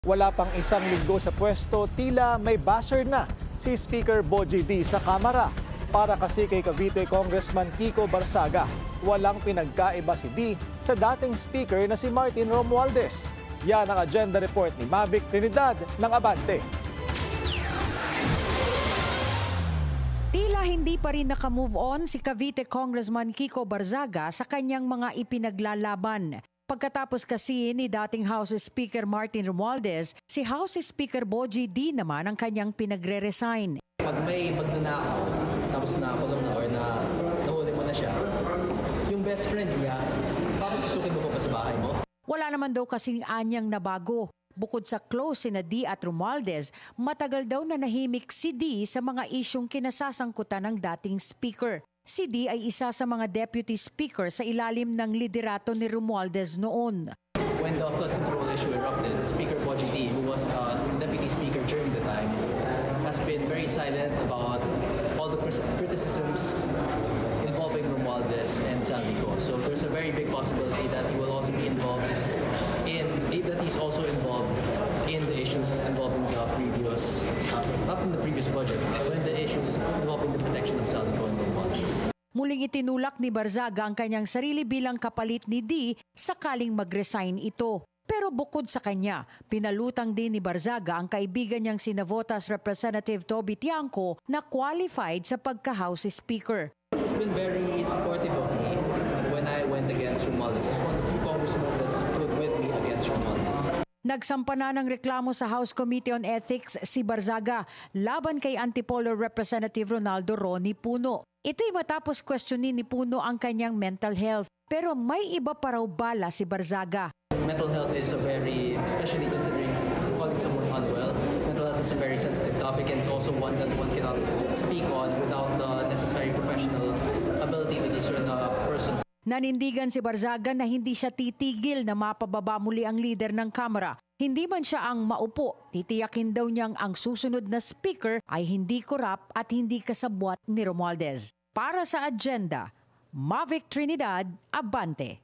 Wala pang isang linggo sa pwesto, tila may basher na si Speaker Bogie D sa Kamara. Para kasi kay Cavite Congressman Kiko Barzaga, walang pinagkaiba si D sa dating Speaker na si Martin Romualdez. Yan ang agenda report ni Mavic Trinidad ng Abante. Tila hindi pa rin nakamove on si Cavite Congressman Kiko Barzaga sa kanyang mga ipinaglalaban. Pagkatapos kasi ni dating House Speaker Martin Romualdez, si House Speaker Bogie D naman ang kanyang pinagre-resign. Pag may magnanakaw, tapos nakakulong na or nahuli mo na siya, yung best friend niya, bakit susukin mo pa sa bahay mo? Wala naman daw kasing anyang nabago. Bukod sa close sina D at Romualdez, matagal daw na nahimik si D sa mga isyong kinasasangkutan ng dating speaker. Si D ay isa sa mga deputy speaker sa ilalim ng liderato ni Romualdez noon. When the flood control issue erupted, Speaker Bogie D, who was deputy speaker during the time, has been very silent about all the criticisms involving Romualdez and Saldico. So there's a very big possibility that he will also be involved that he's also involved in the issues involving the previous, not in the previous budget, but in the issues involving the protection of Saldico and Romualdez. Muling itinulak ni Barzaga ang kanyang sarili bilang kapalit ni D sakaling mag-resign ito. Pero bukod sa kanya, pinalutang din ni Barzaga ang kaibigan niyang si Navotas Representative Toby Tiangco na qualified sa pagka-House Speaker. He's been very supportive of me when I went against Romualdez. He's one of the few congressmen that stood with me against Romualdez. Nagsampa na ng reklamo sa House Committee on Ethics si Barzaga laban kay Antipolo Representative Ronaldo Ronnie Puno. Ito'y matapos questionin ni Puno ang kanyang mental health. Pero may iba pa raw bala si Barzaga. Mental health is a very, especially considering calling someone unwell, mental health is a very sensitive topic and it's also one that one cannot speak on without the necessary professional ability to discern a person. Nanindigan si Barzaga na hindi siya titigil na mapababa muli ang leader ng Kamara. Hindi man siya ang maupo, titiyakin daw niyang ang susunod na speaker ay hindi korap at hindi kasabwat ni Romualdez. Para sa agenda, Mavic Trinidad, Abante.